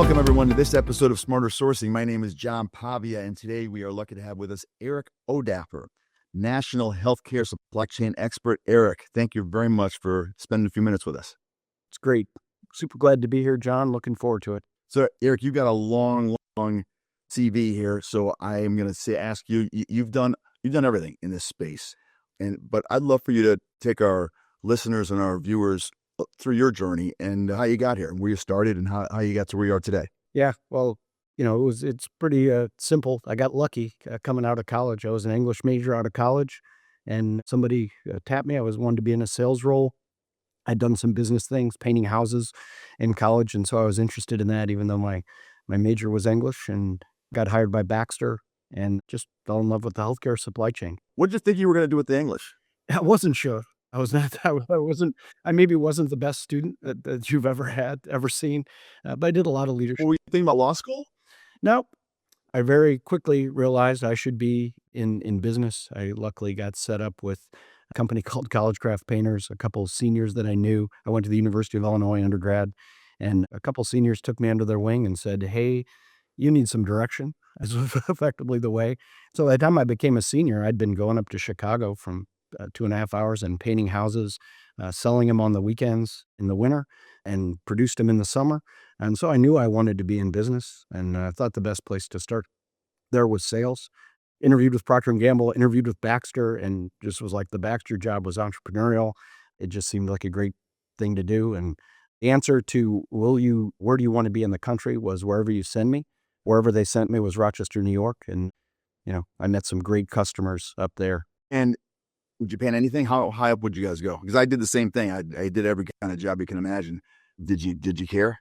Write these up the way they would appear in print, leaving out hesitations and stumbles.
Welcome, everyone, to this episode of Smarter Sourcing. My name is John Pavia, and today we are lucky to have with us Eric O'Dapper, National Healthcare Supply Chain Expert. Eric, thank you very much for spending a few minutes with us. It's great. Super glad to be here, John. Looking forward to it. So, Eric, you've got a long CV here, so I am going to ask you. You've done everything in this space, but I'd love for you to take our listeners and our viewers through your journey and how you got here, and where you started, and how you got to where you are today. Yeah, well, it's pretty simple. I got lucky coming out of college. I was an English major out of college, and somebody tapped me. I wanted to be in a sales role. I'd done some business things, painting houses in college, and so I was interested in that, even though my major was English, and got hired by Baxter and just fell in love with the healthcare supply chain. What did you think you were going to do with the English? I wasn't sure. I was not. I maybe wasn't the best student that you've ever seen, but I did a lot of leadership. Were you thinking about law school? No, I very quickly realized I should be in business. I luckily got set up with a company called College Craft Painters, a couple of seniors that I knew. I went to the University of Illinois undergrad, and a couple of seniors took me under their wing and said, "Hey, you need some direction." That's effectively the way. So by the time I became a senior, I'd been going up to Chicago from 2.5 hours and painting houses, selling them on the weekends in the winter, and produced them in the summer. And so I knew I wanted to be in business, and I thought the best place to start there was sales. Interviewed with Procter & Gamble, interviewed with Baxter, and just was like, the Baxter job was entrepreneurial. It just seemed like a great thing to do. And the answer to where do you want to be in the country was wherever you send me. Wherever they sent me was Rochester, New York. And, I met some great customers up there. And would you pan anything? How high up would you guys go? Because I did the same thing. I did every kind of job you can imagine. Did you care?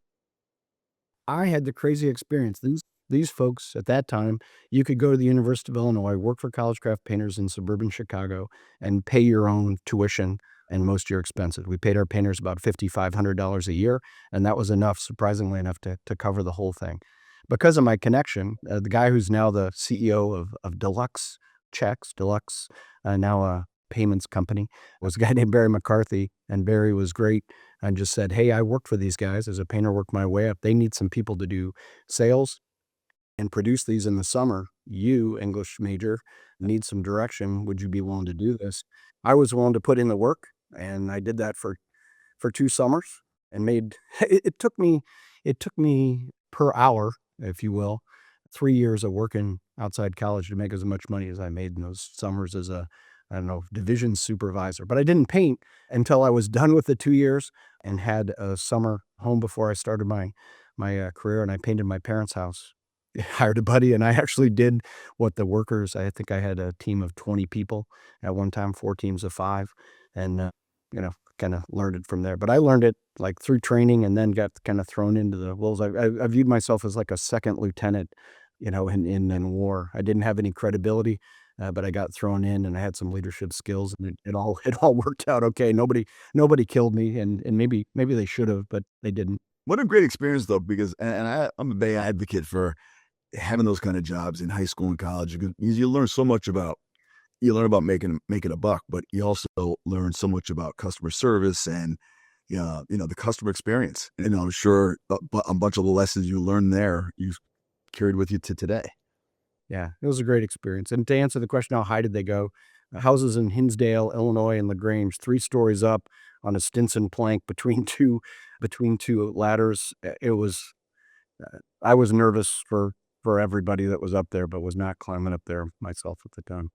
I had the crazy experience. These folks at that time, you could go to the University of Illinois, work for College Craft Painters in suburban Chicago, and pay your own tuition and most of your expenses. We paid our painters about $5,500 a year, and that was enough, surprisingly enough, to cover the whole thing. Because of my connection, the guy who's now the CEO of Deluxe Checks, now a payments company, was a guy named Barry McCarthy, and Barry was great and just said, "Hey, I worked for these guys as a painter, worked my way up. They need some people to do sales and produce these in the summer. You, English major, need some direction. Would you be willing to do this?" I was willing to put in the work, and I did that for 2 summers and made it took me per hour, if you will, 3 years of working outside college to make as much money as I made in those summers as a division supervisor. But I didn't paint until I was done with the 2 years and had a summer home before I started my career, and I painted my parents' house. I hired a buddy, and I actually did what the workers, I think I had a team of 20 people at one time, 4 teams of 5, and, kind of learned it from there. But I learned it like through training, and then got kind of thrown into the wolves. I viewed myself as like a second lieutenant, in war. I didn't have any credibility. But I got thrown in, and I had some leadership skills, and it all worked out okay. Nobody killed me, and maybe they should have, but they didn't. What a great experience, though, because I'm a big advocate for having those kind of jobs in high school and college, because you learn so much about making a buck, but you also learn so much about customer service and the customer experience. And I'm sure a bunch of the lessons you learned there you carried with you to today. Yeah, it was a great experience. And to answer the question, how high did they go? Houses in Hinsdale, Illinois, and LaGrange, 3 stories up on a Stinson plank between two ladders. It was. I was nervous for everybody that was up there, but was not climbing up there myself at the time.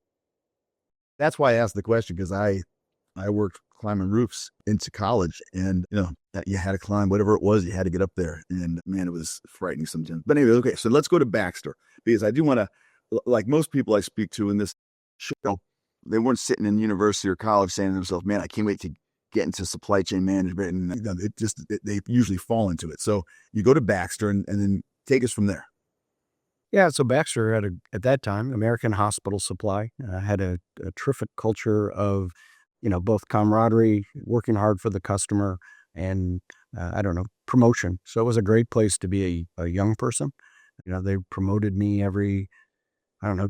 That's why I asked the question, because I worked climbing roofs into college, and that you had to climb whatever it was, you had to get up there, and man, it was frightening sometimes. But anyway, okay, so let's go to Baxter, because I do want to, like most people I speak to in this show, they weren't sitting in university or college saying to themselves, "Man, I can't wait to get into supply chain management," and they usually fall into it. So you go to Baxter, and then take us from there. Yeah, so Baxter at that time, American Hospital Supply, had a terrific culture of, both camaraderie, working hard for the customer, and promotion. So it was a great place to be a young person. They promoted me every,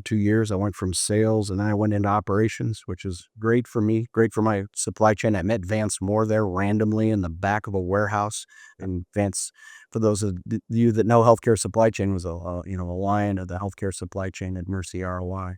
2 years. I went from sales, and then I went into operations, which is great for me, great for my supply chain. I met Vance Moore there randomly in the back of a warehouse, and Vance for those of you that know healthcare supply chain, was a lion of the healthcare supply chain at Mercy ROI.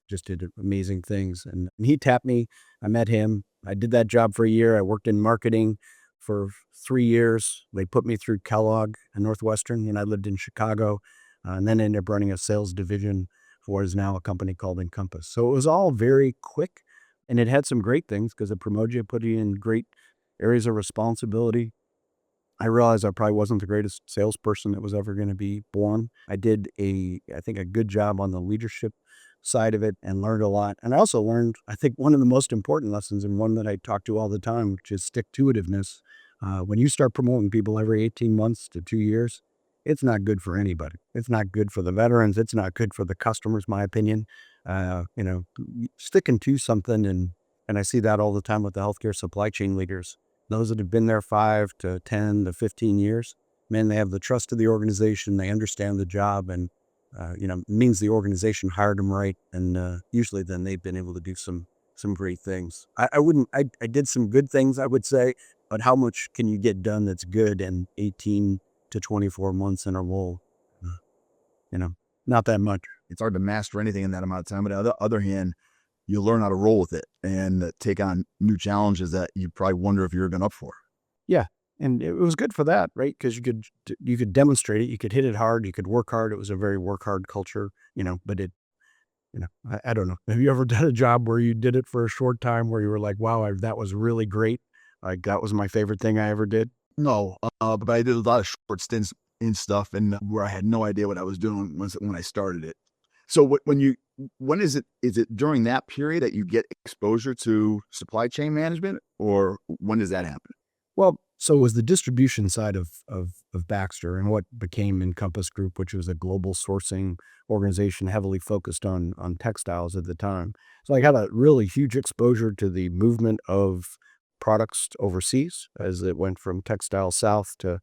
Just did amazing things. And he tapped me. I met him. I did that job for a year. I worked in marketing for 3 years. They put me through Kellogg and Northwestern, and I lived in Chicago, and then ended up running a sales division for what is now a company called Encompass. So it was all very quick, and it had some great things because it promoted you, put you in great areas of responsibility. I realized I probably wasn't the greatest salesperson that was ever going to be born. I did I think, a good job on the leadership side of it and learned a lot. And I also learned, I think, one of the most important lessons, and one that I talk to all the time, which is stick-to-itiveness. When you start promoting people every 18 months to 2 years, it's not good for anybody. It's not good for the veterans. It's not good for the customers, my opinion. Sticking to something, and I see that all the time with the healthcare supply chain leaders. Those that have been there 5 to 10 to 15 years, man, they have the trust of the organization. They understand the job, and it means the organization hired them right. And usually, then they've been able to do some great things. I did some good things, I would say, but how much can you get done that's good in 18 to 24 months in a role? Uh, Not that much. It's hard to master anything in that amount of time. But on the other hand, you learn how to roll with it and take on new challenges that you probably wonder if you're going up for. Yeah, and it was good for that, right? Because you could demonstrate it, you could hit it hard, you could work hard. It was a very work hard culture, but I don't know. Have you ever done a job where you did it for a short time where you were like, wow, that was really great? Like, that was my favorite thing I ever did? No, but I did a lot of short stints in stuff and where I had no idea what I was doing when I started it. So when is it during that period that you get exposure to supply chain management, or when does that happen? Well, so it was the distribution side of Baxter and what became Encompass Group, which was a global sourcing organization heavily focused on textiles at the time. So I got a really huge exposure to the movement of products overseas as it went from textile south to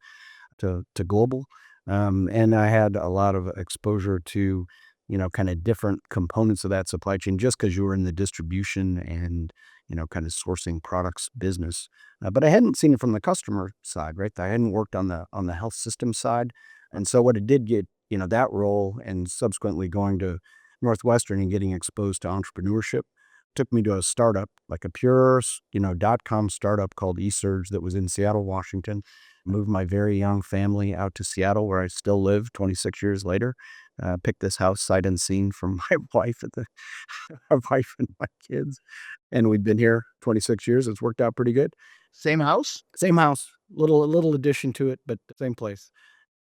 global. And I had a lot of exposure to, kind of different components of that supply chain just because you were in the distribution and, kind of sourcing products business. But I hadn't seen it from the customer side, right? I hadn't worked on the health system side. And so what it did get, that role and subsequently going to Northwestern and getting exposed to entrepreneurship took me to a startup, like a pure, .com startup called eSurge that was in Seattle, Washington. Moved my very young family out to Seattle, where I still live 26 years later. Picked this house sight unseen from my wife my wife and my kids. And we've been here 26 years. It's worked out pretty good. Same house? Same house, little addition to it, but same place.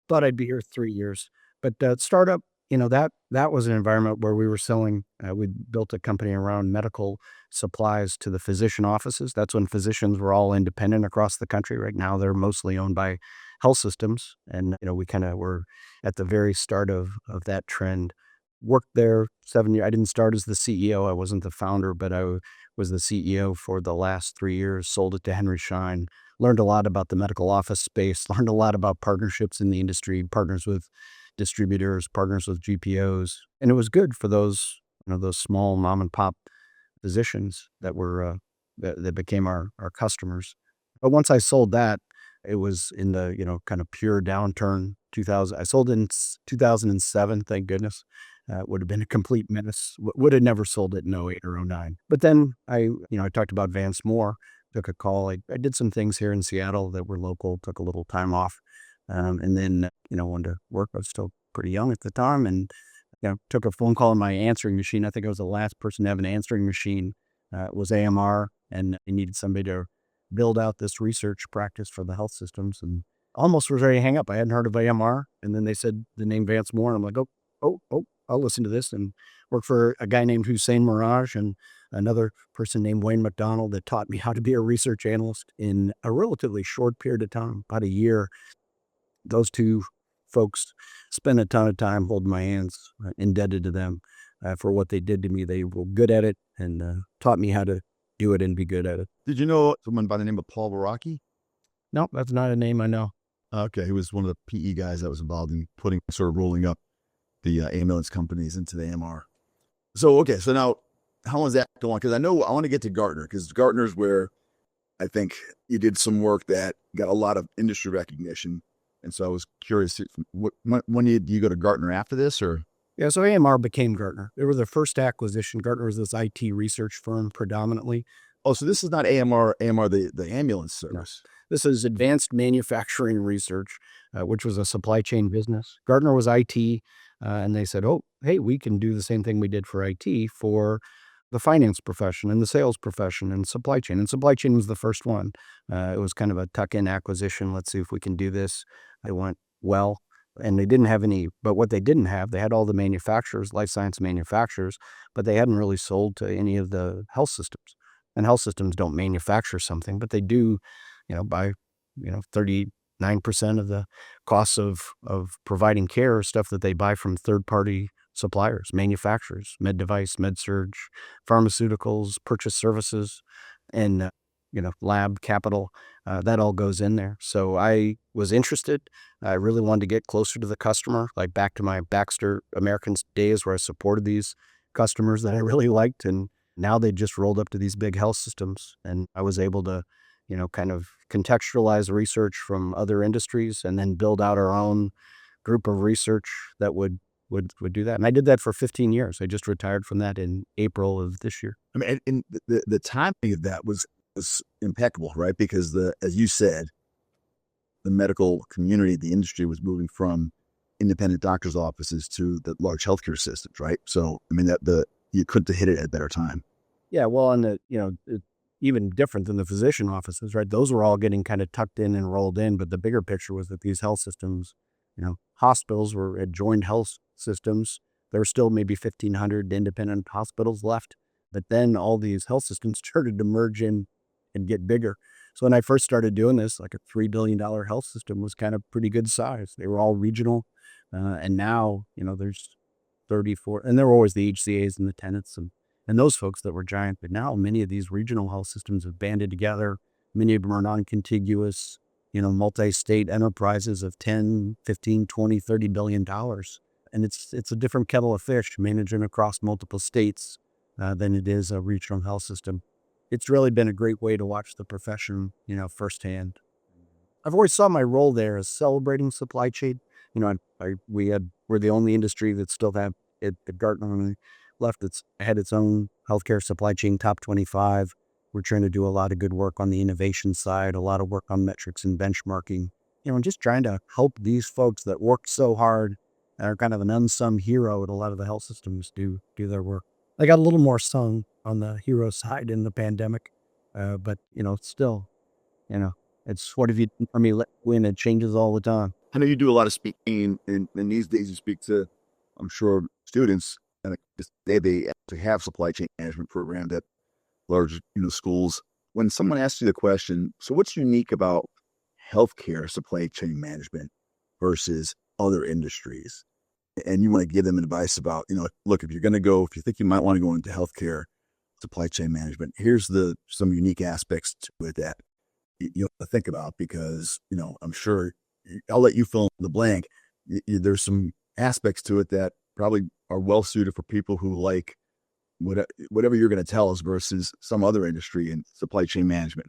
Thought I'd be here 3 years. But startup, that was an environment where we were selling. We built a company around medical supplies to the physician offices. That's when physicians were all independent across the country. Right now, they're mostly owned by health systems, and we kind of were at the very start of that trend. Worked there 7 years. I didn't start as the CEO. I wasn't the founder, but I was the CEO for the last 3 years. Sold it to Henry Schein. Learned a lot about the medical office space. Learned a lot about partnerships in the industry. Partners with distributors, partners with GPOs, and it was good for those small mom and pop physicians that were that became our customers. But once I sold that, it was in the kind of pure downturn. 2000, I sold in 2007. Thank goodness. Would have been a complete menace. Would have never sold it in '08 or '09. But then I talked about Vance Moore. Took a call. I did some things here in Seattle that were local. Took a little time off. And then, wanted to work. I was still pretty young at the time, and took a phone call on my answering machine. I think I was the last person to have an answering machine. It was AMR, and I needed somebody to build out this research practice for the health systems, and almost was ready to hang up. I hadn't heard of AMR, and then they said the name Vance Moore, and I'm like, oh, I'll listen to this, and worked for a guy named Hussein Mirage and another person named Wayne McDonald that taught me how to be a research analyst in a relatively short period of time, about a year. Those two folks spent a ton of time holding my hands, indebted to them for what they did to me. They were good at it and taught me how to do it and be good at it. Did you know someone by the name of Paul Baraki? No, that's not a name I know. Okay, he was one of the PE guys that was involved in rolling up the ambulance companies into the AMR. So, okay, so now how long does that go on? Because I want to get to Gartner, because Gartner's where I think you did some work that got a lot of industry recognition. And so I was curious, when did you go to Gartner after this, or? Yeah, so AMR became Gartner. They were the first acquisition. Gartner was this IT research firm predominantly. Oh, so this is not AMR, the ambulance No, service. this is Advanced Manufacturing Research, which was a supply chain business. Gartner was IT, and they said, "Oh, hey, we can do the same thing we did for IT for the finance profession and the sales profession and supply chain." And supply chain was the first one. It was kind of a tuck-in acquisition. Let's see if we can do this. It went well, and they didn't have any. But what they didn't have, they had all the manufacturers, life science manufacturers, but they hadn't really sold to any of the health systems. And health systems don't manufacture something, but they do, buy, 39% of the costs of providing care is stuff that they buy from third-party suppliers, manufacturers, med device, med surge, pharmaceuticals, purchase services, and, lab capital, that all goes in there. So I was interested. I really wanted to get closer to the customer, like back to my Baxter Americans days where I supported these customers that I really liked. And now they just rolled up to these big health systems. And I was able to, kind of contextualize research from other industries and then build out our own group of research that would do that. And I did that for 15 years. I just retired from that in April of this year. I mean, and the timing of that was impeccable, right? Because as you said, the medical community, the industry was moving from independent doctors' offices to the large healthcare systems, right? So, I mean, you couldn't have hit it at a better time. Yeah, well, and even different than the physician offices, right? Those were all getting kind of tucked in and rolled in, but the bigger picture was that these health systems, hospitals had joined health systems. There were still maybe 1,500 independent hospitals left, but then all these health systems started to merge in and get bigger. So when I first started doing this, like a $3 billion health system was kind of pretty good size. They were all regional, and now there's 34, and there were always the HCAs and the tenants and those folks that were giant. But now many of these regional health systems have banded together. Many of them are non-contiguous, multi-state enterprises of 10, 15, 20, $30 billion. And it's a different kettle of fish managing across multiple states than it is a regional health system. It's really been a great way to watch the profession, firsthand. I've always saw my role there as celebrating supply chain. We're the only industry that still have it at Gartner when I left. It's had its own healthcare supply chain top 25. We're trying to do a lot of good work on the innovation side, a lot of work on metrics and benchmarking, and just trying to help these folks that work so hard and are kind of an unsung hero at a lot of the health systems do their work. I got a little more sung on the hero side in the pandemic, but still, you know, it's what have you done for me when it changes all the time. I know you do a lot of speaking, and these days you speak to, I'm sure, students, and they actually have supply chain management program that large schools. When someone asks you the question, so what's unique about healthcare supply chain management versus other industries? And you want to give them advice about, look, if you think you might want to go into healthcare supply chain management, here's some unique aspects to it that you have to think about, because, I'm sure I'll let you fill in the blank. There's some aspects to it that probably are well suited for people who like whatever you're going to tell us versus some other industry in supply chain management.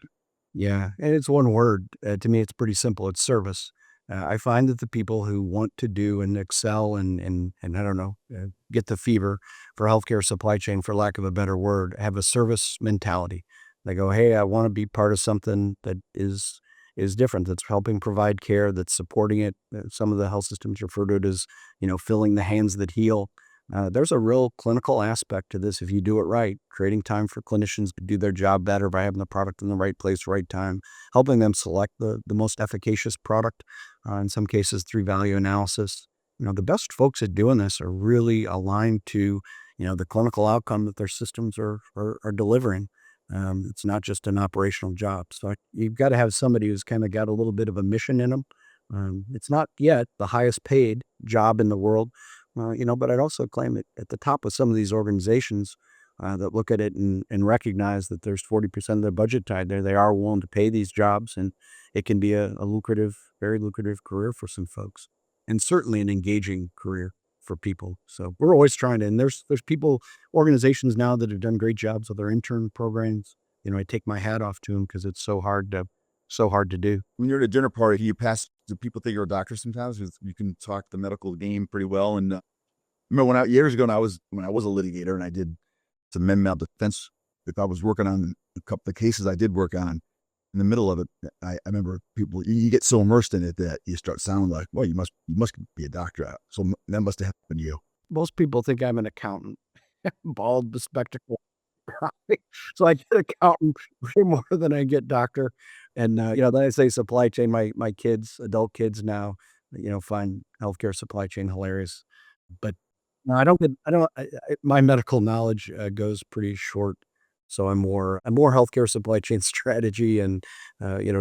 Yeah, and it's one word. To me, it's pretty simple. It's service. I find that the people who want to do and excel and I don't know, get the fever for healthcare supply chain, for lack of a better word, have a service mentality. They go, "Hey, I want to be part of something that is different. That's helping provide care. That's supporting it." Some of the health systems refer to it as, filling the hands that heal. There's a real clinical aspect to this if you do it right, creating time for clinicians to do their job better by having the product in the right place, right time, helping them select the most efficacious product, in some cases through value analysis. The best folks at doing this are really aligned to, the clinical outcome that their systems are delivering. It's not just an operational job. So you've got to have somebody who's kind of got a little bit of a mission in them. It's not yet the highest paid job in the world, but I'd also claim it at the top of some of these organizations that look at it and recognize that there's 40% of their budget tied there. They are willing to pay these jobs, and it can be a lucrative, very lucrative career for some folks, and certainly an engaging career for people. So we're always trying to, and there's organizations now that have done great jobs with their intern programs. I take my hat off to them because it's so hard to So hard to do. When you're at a dinner party, do people think you're a doctor sometimes? 'Cause you can talk the medical game pretty well. And remember years ago, when I was a litigator and I did some men malfeasance, if I was working on a couple of cases I did work on, in the middle of it, I remember people, you get so immersed in it that you start sounding like, well, you must be a doctor. So that must have happened to you. Most people think I'm an accountant, bald, bespectacled. So I get accountant way more than I get doctor. And, then I say supply chain, my kids, adult kids now, find healthcare supply chain hilarious. But no, I don't, my medical knowledge goes pretty short. So I'm more healthcare supply chain strategy and,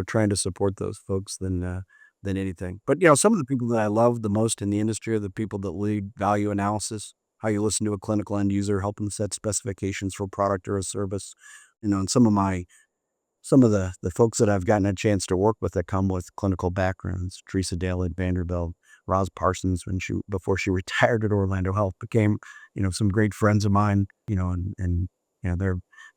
trying to support those folks than anything. But, some of the people that I love the most in the industry are the people that lead value analysis, how you listen to a clinical end user, help them set specifications for a product or a service. And some of the folks that I've gotten a chance to work with that come with clinical backgrounds, Teresa Dale at Vanderbilt, Roz Parsons before she retired at Orlando Health became, some great friends of mine, and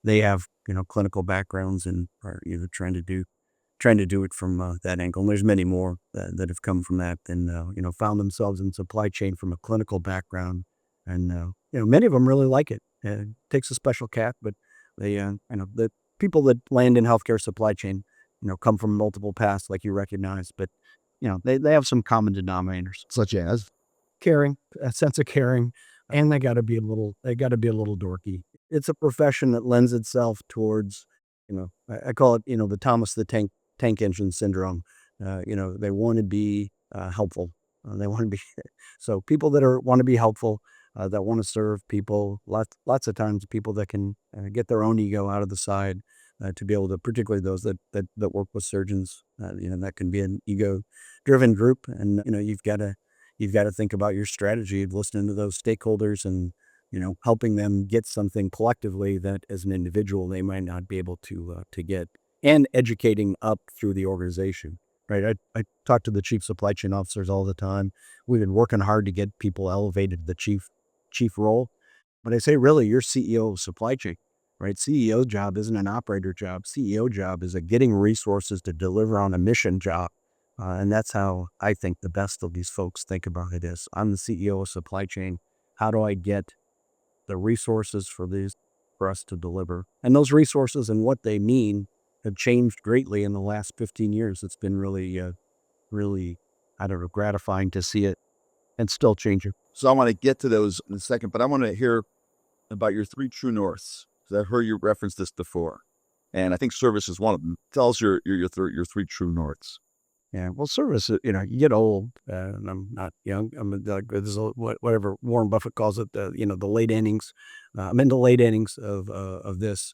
they have, clinical backgrounds and are, trying to do it from that angle. And there's many more that have come from that and, found themselves in supply chain from a clinical background. And, many of them really like it. It takes a special cat, but the people that land in healthcare supply chain, come from multiple paths like you recognize, but, they have some common denominators. Such as, Caring, a sense of caring, and they gotta be a little dorky. It's a profession that lends itself towards, I call it, the Thomas the Tank Engine syndrome. They wanna be, helpful. They wanna be so people that wanna be helpful, that wanna serve people, lots of times people that can, get their own ego out of the side, to be able to particularly those that work with surgeons, that can be an ego-driven group, and, you've gotta think about your strategy of listening to those stakeholders and, helping them get something collectively that as an individual they might not be able to get, and educating up through the organization, right? I talk to the chief supply chain officers all the time. We've been working hard to get people elevated to the chief role, but I say, really, you're CEO of supply chain, right? CEO job isn't an operator job. CEO job is a getting resources to deliver on a mission job. And that's how I think the best of these folks think about it is, I'm the CEO of supply chain. How do I get the resources for us to deliver? And those resources and what they mean have changed greatly in the last 15 years. It's been really, I don't know, gratifying to see it and still changing. so I want to get to those in a second, but I want to hear about your three true norths. Because I've heard you reference this before, and I think service is one of them. Tell us your three true norths. Yeah, well, service, you get old, and I'm not young. I'm like this is whatever Warren Buffett calls it, the late innings. I'm in the late innings of this.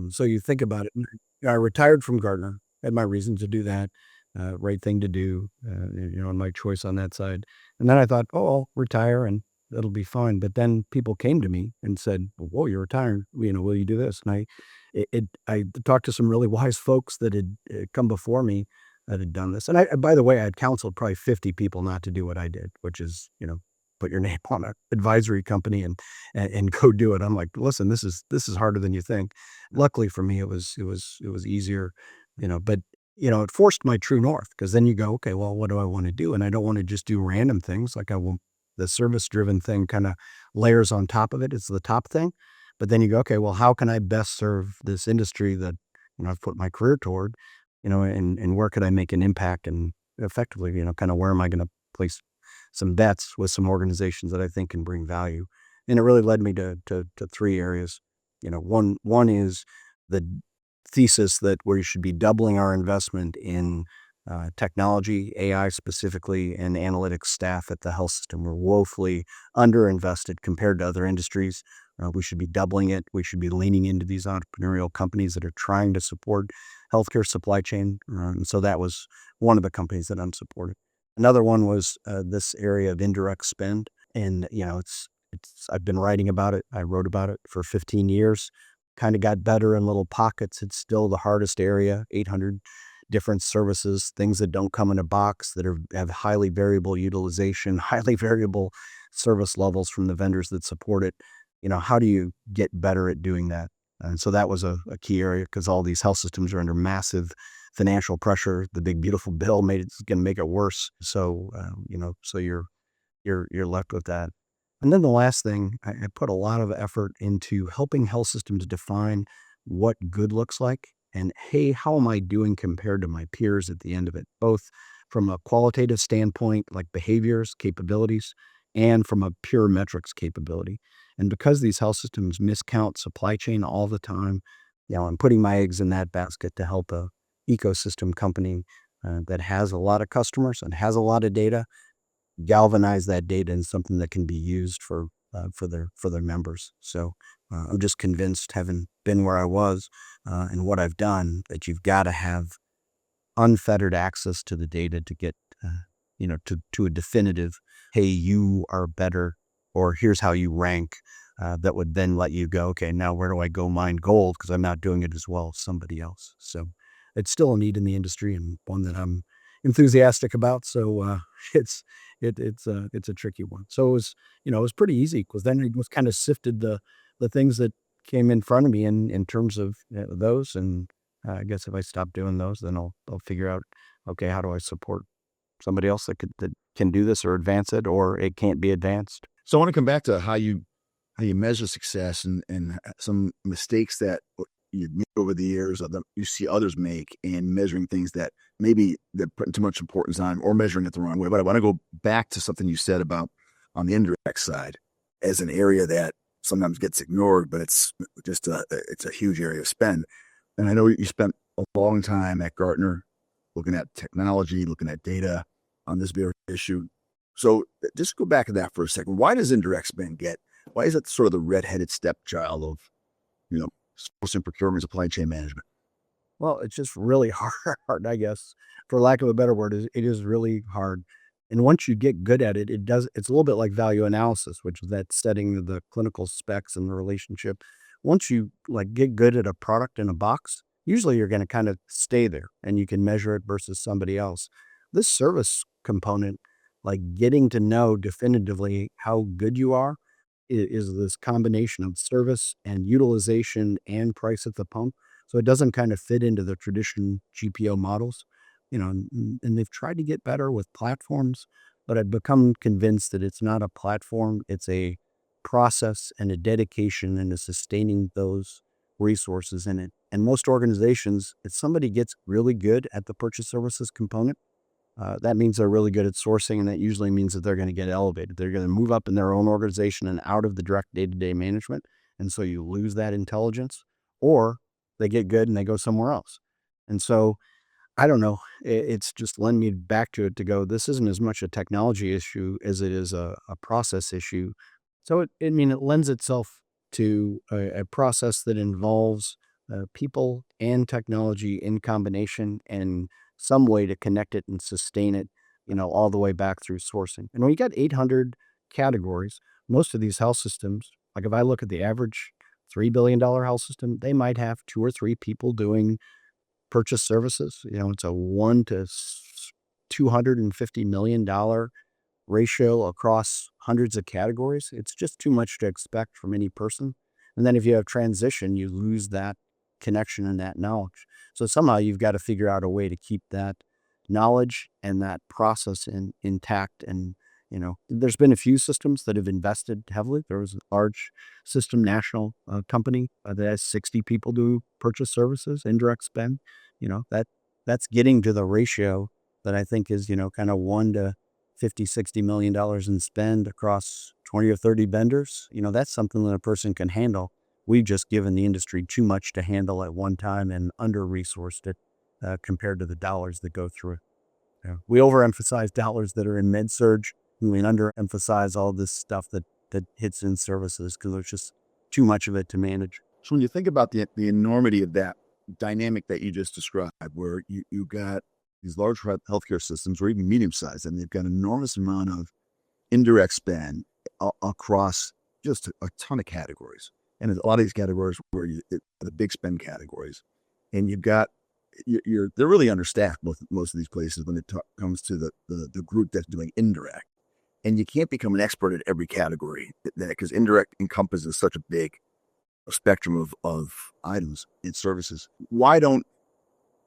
So you think about it. I retired from Gartner. Had my reason to do that. Right thing to do. And my choice on that side. And then I thought, oh, I'll retire and it'll be fine. But then people came to me and said, "Whoa, you're retiring. Will you do this?" And I talked to some really wise folks that had come before me that had done this. And by the way, I had counseled probably 50 people not to do what I did, which is, put your name on an advisory company and go do it. I'm like, listen, this is harder than you think. Luckily for me, it was easier, but it forced my true north because then you go, okay, well, what do I want to do? And I don't want to just do random things like I will. The service driven thing kind of layers on top of it. It's the top thing. But then you go, okay, well, how can I best serve this industry that I've put my career toward? And where could I make an impact and effectively, kind of where am I going to place some bets with some organizations that I think can bring value? And it really led me to three areas. One is the thesis that we should be doubling our investment in technology, AI specifically, and analytics staff at the health system. We're woefully underinvested compared to other industries. We should be doubling it. We should be leaning into these entrepreneurial companies that are trying to support healthcare supply chain. So that was one of the companies that I'm supporting. Another one was this area of indirect spend. And, I've been writing about it. I wrote about it for 15 years, kind of got better in little pockets. It's still the hardest area, 800 different services, things that don't come in a box that have highly variable utilization, highly variable service levels from the vendors that support it. How do you get better at doing that? And so that was a key area because all these health systems are under massive financial pressure, the big beautiful bill it's going to make it worse. So so you're left with that. And then the last thing, I put a lot of effort into helping health systems define what good looks like, and hey, how am I doing compared to my peers at the end of it, both from a qualitative standpoint, like behaviors, capabilities, and from a pure metrics capability. And because these health systems miscount supply chain all the time, I'm putting my eggs in that basket to help a ecosystem company that has a lot of customers and has a lot of data galvanize that data in something that can be used for their members. So I'm just convinced, having been where I was and what I've done, that you've got to have unfettered access to the data to get, to a definitive, hey, you are better, or here's how you rank. That would then let you go, okay, now where do I go mine gold? Because I'm not doing it as well as somebody else. So it's still a need in the industry, and one that I'm enthusiastic about. So it's it's a tricky one. So it was pretty easy, because then it was kind of sifted the things that came in front of me in terms of those. And I guess if I stop doing those, then I'll figure out, okay, how do I support somebody else that can do this or advance it, or it can't be advanced. So I want to come back to how you measure success and some mistakes that you've made over the years, or that you see others make, and measuring things that maybe they're putting too much importance on, or measuring it the wrong way. But I want to go back to something you said about on the indirect side as an area that sometimes gets ignored, but it's just it's a huge area of spend. And I know you spent a long time at Gartner looking at technology, looking at data on this very issue. So just go back to that for a second. Why does indirect spend why is it sort of the redheaded stepchild of, sourcing, procurement, supply chain management? Well, it's just really hard, I guess, for lack of a better word. It is really hard. And once you get good at it, it's a little bit like value analysis, which is that setting the clinical specs and the relationship. Once you like get good at a product in a box, usually you're going to kind of stay there, and you can measure it versus somebody else. This service component, like getting to know definitively how good you are, is this combination of service and utilization and price at the pump. So it doesn't kind of fit into the traditional GPO models, and they've tried to get better with platforms, but I've become convinced that it's not a platform, it's a process and a dedication into sustaining those resources in it. And most organizations, if somebody gets really good at the purchase services component, that means they're really good at sourcing, and that usually means that they're going to get elevated. They're going to move up in their own organization and out of the direct day-to-day management, and so you lose that intelligence, or they get good and they go somewhere else. And so I don't know. It's just lend me back to it to go, this isn't as much a technology issue as it is a process issue. So it lends itself to a process that involves people and technology in combination, and some way to connect it and sustain it, all the way back through sourcing. And when you got 800 categories, most of these health systems, like if I look at the average $3 billion health system, they might have two or three people doing purchase services. It's a 1 to $250 million ratio across hundreds of categories. It's just too much to expect from any person. And then if you have transition, you lose that connection and that knowledge. So somehow you've got to figure out a way to keep that knowledge and that process intact. And, there's been a few systems that have invested heavily. There was a large system national company that has 60 people do purchase services, indirect spend. That's getting to the ratio that I think is, kind of 1 to $50, $60 million in spend across 20 or 30 vendors. That's something that a person can handle. We've just given the industry too much to handle at one time and under-resourced it compared to the dollars that go through it. We overemphasize dollars that are in med-surg. We underemphasize all this stuff that hits in services, because there's just too much of it to manage. So when you think about the enormity of that dynamic that you just described, where you got these large healthcare systems, or even medium sized, and they've got an enormous amount of indirect spend across just a ton of categories. And a lot of these categories where the big spend categories, and you've got, they're really understaffed, most of these places, when it comes to the group that's doing indirect. And you can't become an expert at every category, because indirect encompasses such a big spectrum of items and services. Why don't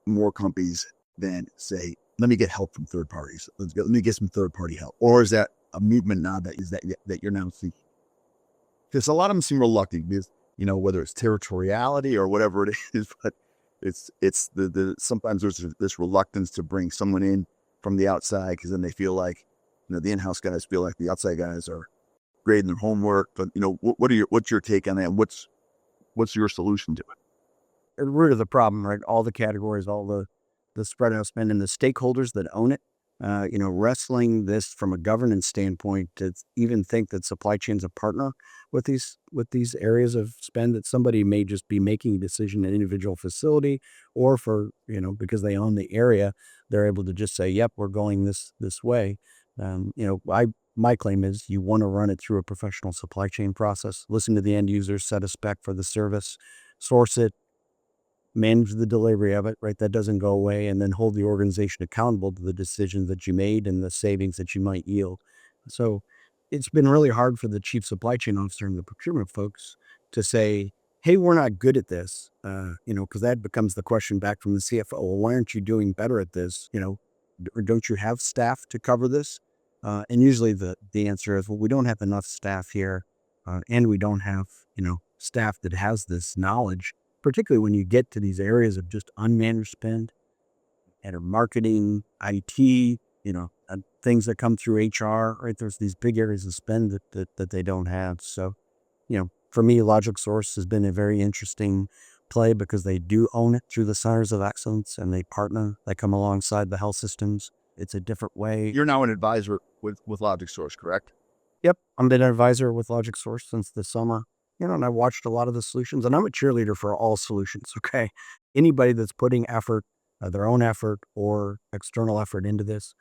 more companies than say, let me get help from third parties. Let me get some third party help. Or is that a movement now that you're now seeing? Because a lot of them seem reluctant because, whether it's territoriality or whatever it is, but it's the sometimes there's this reluctance to bring someone in from the outside because then they feel like, the in-house guys feel like the outside guys are grading their homework. But what's your take on that? What's your solution to it? The root of the problem, right? All the categories, all the spread out spend, and the stakeholders that own it. Wrestling this from a governance standpoint to even think that supply chain's a partner with these areas of spend, that somebody may just be making a decision at an individual facility, or for because they own the area, they're able to just say, "Yep, we're going this way." I my claim is you want to run it through a professional supply chain process. Listen to the end user, set a spec for the service, source it, manage the delivery of it, right? That doesn't go away, and then hold the organization accountable to the decisions that you made and the savings that you might yield. So it's been really hard for the chief supply chain officer and the procurement folks to say, hey, we're not good at this, because that becomes the question back from the CFO. Well, why aren't you doing better at this? Or don't you have staff to cover this? And usually the answer is, well, we don't have enough staff here, and we don't have, staff that has this knowledge, particularly when you get to these areas of just unmanaged spend and marketing, IT, things that come through HR, right? There's these big areas of spend that they don't have. So, for me, Logic Source has been a very interesting play because they do own it through the centers of excellence, and they partner, they come alongside the health systems. It's a different way. You're now an advisor with Logic Source, correct? Yep, I'm been an advisor with Logic Source since the summer. And I watched a lot of the solutions, and I'm a cheerleader for all solutions. Okay, anybody that's putting effort, their own effort or external effort into this,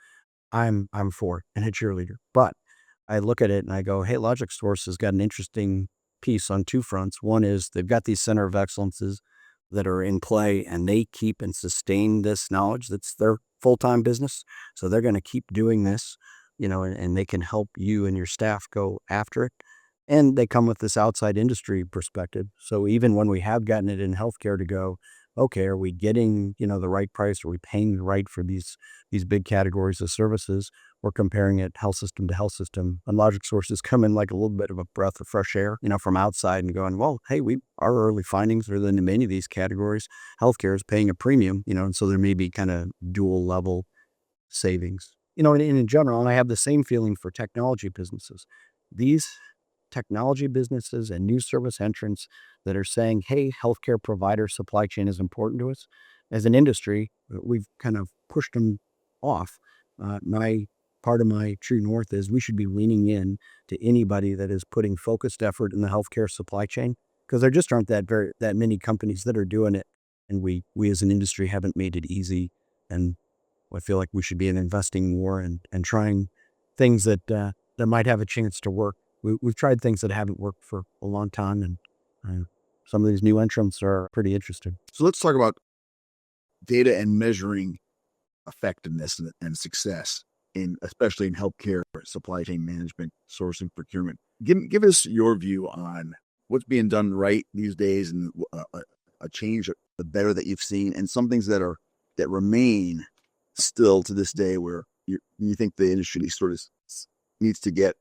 I'm for it and a cheerleader. But I look at it and I go, hey, Logic Source has got an interesting piece on two fronts. One is they've got these center of excellences that are in play, and they keep and sustain this knowledge. That's their full-time business. So they're going to keep doing this, and they can help you and your staff go after it. And they come with this outside industry perspective. So even when we have gotten it in healthcare to go, okay, are we getting, the right price? Are we paying right for these big categories of services? We're comparing it health system to health system. And Logic Sources come in like a little bit of a breath of fresh air, from outside, and going, well, hey, our early findings are that in many of these categories, healthcare is paying a premium, and so there may be kind of dual level savings. And in general, and I have the same feeling for technology businesses. These technology businesses and new service entrants that are saying, hey, healthcare provider supply chain is important to us. As an industry, we've kind of pushed them off. My part of my true north is we should be leaning in to anybody that is putting focused effort in the healthcare supply chain, because there just aren't that many companies that are doing it, and we as an industry haven't made it easy. And I feel like we should be investing more and trying things that might have a chance to work. We've tried things that haven't worked for a long time, and some of these new entrants are pretty interesting. So let's talk about data and measuring effectiveness and success especially in healthcare, supply chain management, sourcing, procurement. Give us your view on what's being done right these days, and a change, the better that you've seen, and some things that remain still to this day where you think the industry sort of needs to get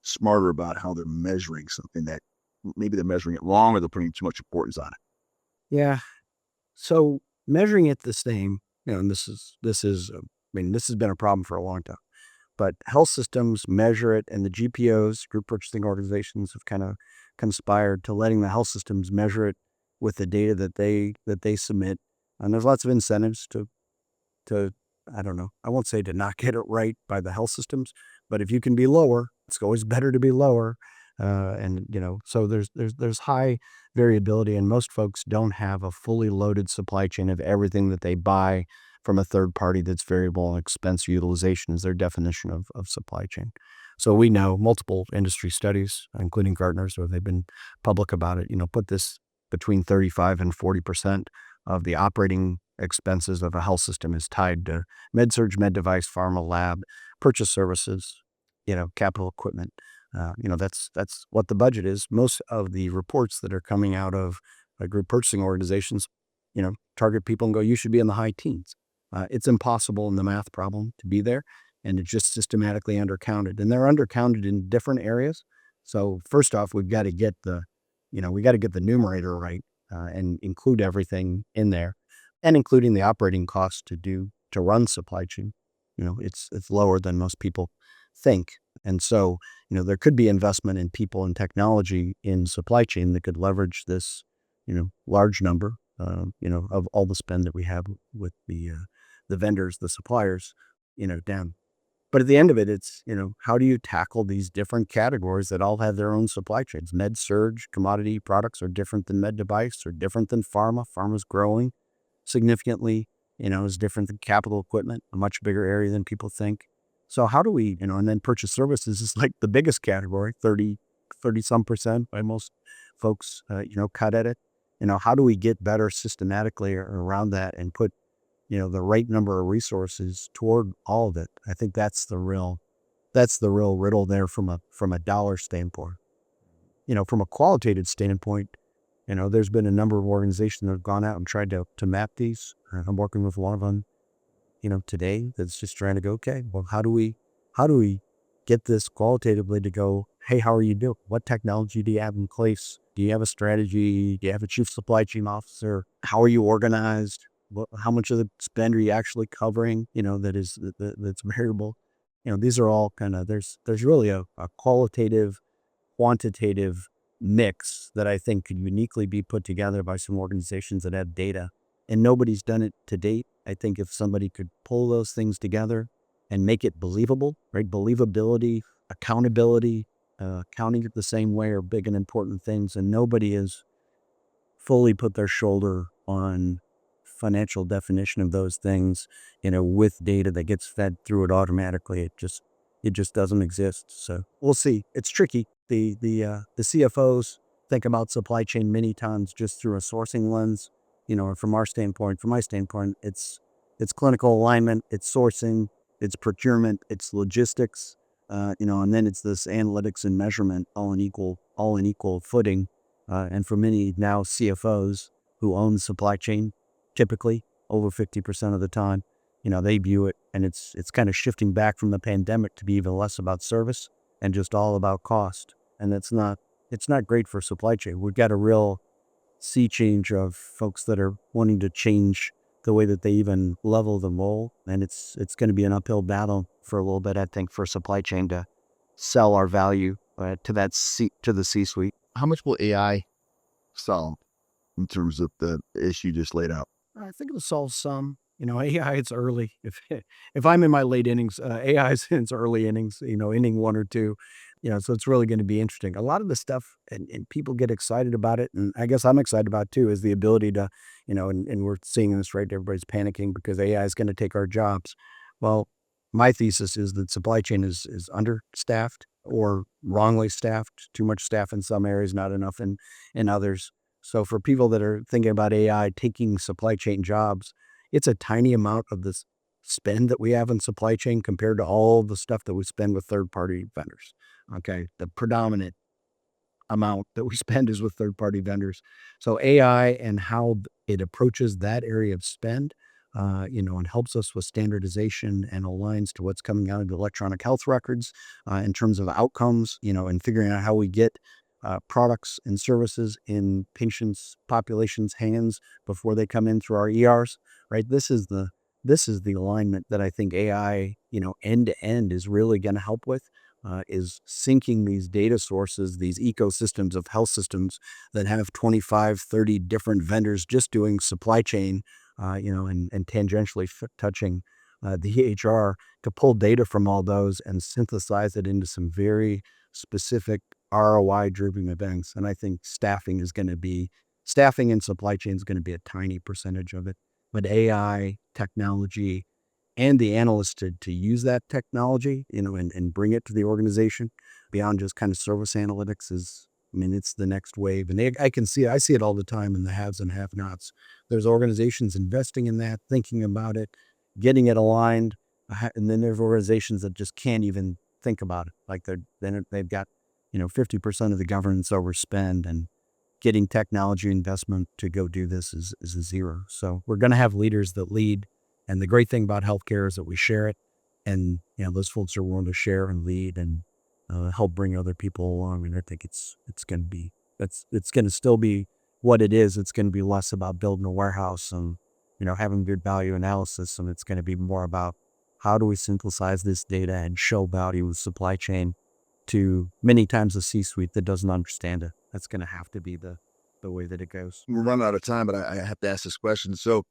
smarter about how they're measuring something that maybe they're measuring it wrong, or they're putting too much importance on it. Yeah. So measuring it the same, and this is, this has been a problem for a long time. But health systems measure it, and the GPOs, group purchasing organizations, have kind of conspired to letting the health systems measure it with the data that they submit. And there's lots of incentives to I don't know. I won't say to not get it right by the health systems, but if you can be lower, it's always better to be lower. And so there's high variability, and most folks don't have a fully loaded supply chain of everything that they buy from a third party that's variable expense utilization is their definition of supply chain. So we know multiple industry studies, including Gartner's, where they've been public about it, put this between 35 and 40% of the operating expenses of a health system is tied to med surg, med device, pharma, lab, purchase services, capital equipment. That's what the budget is. Most of the reports that are coming out of group purchasing organizations target people and go, you should be in the high teens. It's impossible in the math problem to be there, and it's just systematically undercounted. And they're undercounted in different areas. So first off, we've got to get the numerator right, and include everything in there, and including the operating costs to run supply chain. It's lower than most people think. And so, there could be investment in people and technology in supply chain that could leverage this, large number, of all the spend that we have with the vendors, the suppliers, down. But at the end of it, it's, how do you tackle these different categories that all have their own supply chains? Med surge commodity products are different than med device, are different than pharma. Pharma's growing significantly, is different than capital equipment, a much bigger area than people think. So how do we, and then purchase services is like the biggest category, 30 some percent by most folks, cut at it. How do we get better systematically around that and put, the right number of resources toward all of it? I think that's the real riddle there from a dollar standpoint. From a qualitative standpoint, there's been a number of organizations that have gone out and tried to map these. I'm working with one of them, today, that's just trying to go, okay, well, how do we get this qualitatively to go, hey, how are you doing? What technology do you have in place? Do you have a strategy? Do you have a chief supply chain officer? How are you organized? How much of the spend are you actually covering? That's variable. These are all kind of, there's really a qualitative, quantitative mix that I think could uniquely be put together by some organizations that have data. And nobody's done it to date. I think if somebody could pull those things together and make it believable, right? Believability, accountability, counting it the same way are big and important things. And nobody has fully put their shoulder on financial definition of those things, with data that gets fed through it automatically. It just doesn't exist. So we'll see. It's tricky. The CFOs think about supply chain many times just through a sourcing lens. From my standpoint, it's clinical alignment, it's sourcing, it's procurement, it's logistics, and then it's this analytics and measurement all in equal footing. And for many now CFOs who own the supply chain, typically over 50% of the time, they view it, and it's kind of shifting back from the pandemic to be even less about service and just all about cost. And it's not great for supply chain. We've got a real sea change of folks that are wanting to change the way that they even level the mold. And it's going to be an uphill battle for a little bit, I think, for supply chain to sell our value to the C-suite. How much will AI solve in terms of the issue you just laid out? I think it'll solve some. AI, it's early. If I'm in my late innings, AI is in its early innings, inning one or two. So it's really going to be interesting. A lot of the stuff, and people get excited about it, and I guess I'm excited about it too, is the ability to, and we're seeing this, right? Everybody's panicking because AI is going to take our jobs. Well, my thesis is that supply chain is understaffed or wrongly staffed, too much staff in some areas, not enough in others. So for people that are thinking about AI taking supply chain jobs, it's a tiny amount of this spend that we have in supply chain compared to all the stuff that we spend with third-party vendors. Okay, the predominant amount that we spend is with third-party vendors. So AI and how it approaches that area of spend, and helps us with standardization and aligns to what's coming out of the electronic health records in terms of outcomes, and figuring out how we get products and services in patients' populations' hands before they come in through our ERs, right? This is the alignment that I think AI, end to end is really going to help with, is syncing these data sources, these ecosystems of health systems that have 25, 30 different vendors just doing supply chain, and tangentially touching the EHR, to pull data from all those and synthesize it into some very specific ROI-driven events. And I think staffing and supply chain is going to be a tiny percentage of it. But AI, technology, and the analysts to use that technology, and bring it to the organization beyond just kind of service analytics it's the next wave. And I see it all the time in the haves and have-nots. There's organizations investing in that, thinking about it, getting it aligned. And then there's organizations that just can't even think about it. Like they've got, 50% of the governance overspend, and getting technology investment to go do this is a zero. So we're going to have leaders that lead. And the great thing about healthcare is that we share it. And, those folks are willing to share and lead and help bring other people along. And I think it's going to be, it's going to still be what it is. It's going to be less about building a warehouse and, having good value analysis. And it's going to be more about how do we synthesize this data and show value with supply chain to many times the C-suite that doesn't understand it. That's going to have to be the way that it goes. We're running out of time, but I have to ask this question. So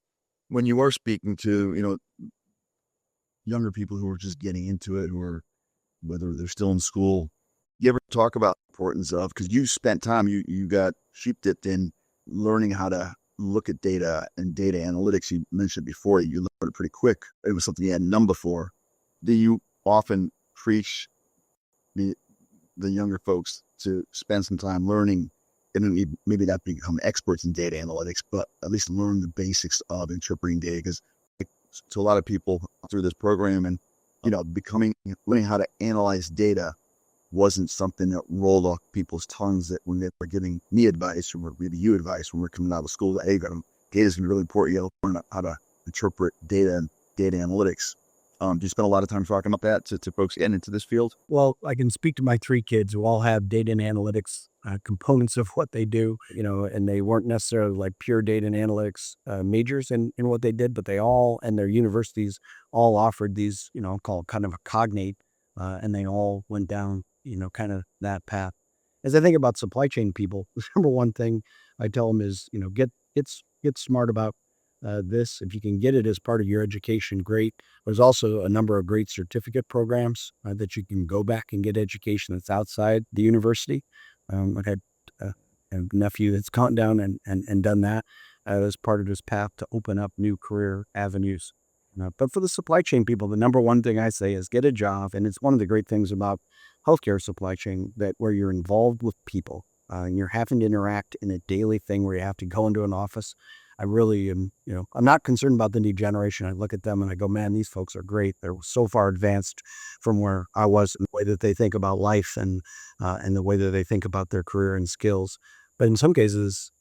when you are speaking to, younger people who are just getting into it, whether they're still in school, you ever talk about the importance of, because you spent time, you got sheep dipped in learning how to look at data and data analytics. You mentioned before, you learned it pretty quick. It was something you hadn't done before. Do you often preach the younger folks to spend some time learning, and maybe not become experts in data analytics, but at least learn the basics of interpreting data? Because to a lot of people through this program, and learning how to analyze data wasn't something that rolled off people's tongues, that when they were giving me advice or maybe you advice when we're coming out of school, hey, data is going to be really important. You learn how to interpret data and data analytics. Do you spend a lot of time talking about that to folks getting into this field? Well, I can speak to my 3 kids who all have data and analytics components of what they do, and they weren't necessarily like pure data and analytics majors in what they did, but they all, and their universities all offered these, called kind of a cognate, and they all went down, kind of that path. As I think about supply chain people, the number one thing I tell them is, get smart about this. If you can get it as part of your education, great. There's also a number of great certificate programs that you can go back and get education that's outside the university. I had a nephew that's gone down and done that as part of his path to open up new career avenues. But for the supply chain people, the number one thing I say is get a job. And it's one of the great things about healthcare supply chain, that where you're involved with people and you're having to interact in a daily thing where you have to go into an office. I really am, I'm not concerned about the new generation. I look at them and I go, man, these folks are great. They're so far advanced from where I was in the way that they think about life and the way that they think about their career and skills. But in some cases,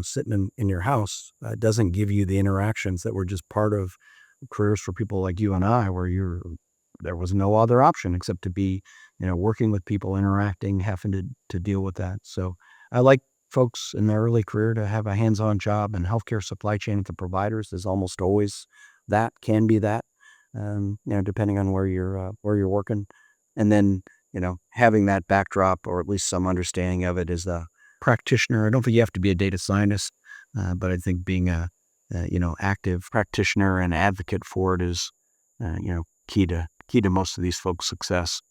sitting in your house doesn't give you the interactions that were just part of careers for people like you and I, where there was no other option except to be, working with people, interacting, having to deal with that. So I like folks in their early career to have a hands-on job, and healthcare supply chain at the providers is almost always can be that, depending on where you're working. And then, having that backdrop, or at least some understanding of it, as a practitioner. I don't think you have to be a data scientist, but I think being a active practitioner and advocate for it is, key to most of these folks' success.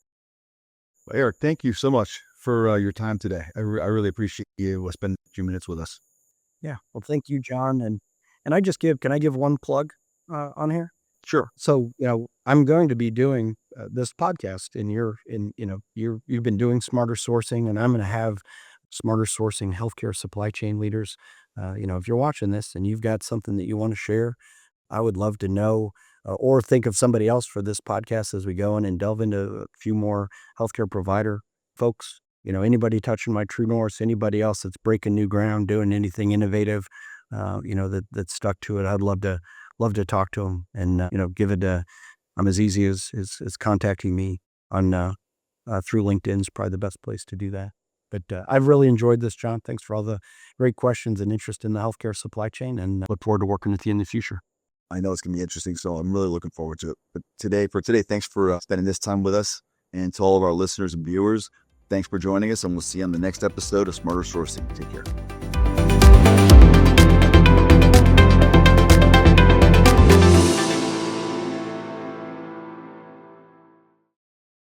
Well, Eric, thank you so much for your time today. I really appreciate you spending a few minutes with us. Yeah. Well, thank you, John. And can I give one plug on here? Sure. So, I'm going to be doing this podcast, and you've been doing smarter sourcing, and I'm going to have smarter sourcing healthcare supply chain leaders. If you're watching this and you've got something that you want to share, I would love to know, or think of somebody else for this podcast as we go in and delve into a few more healthcare provider folks. Anybody touching my true north, anybody else that's breaking new ground, doing anything innovative, that's stuck to it. I'd love to talk to them and, give it I'm as easy as contacting me on, through LinkedIn is probably the best place to do that. But I've really enjoyed this, John. Thanks for all the great questions and interest in the healthcare supply chain, and look forward to working with you in the future. I know it's going to be interesting, so I'm really looking forward to it. But today, thanks for spending this time with us. And to all of our listeners and viewers, thanks for joining us, and we'll see you on the next episode of Smarter Sourcing. Take care.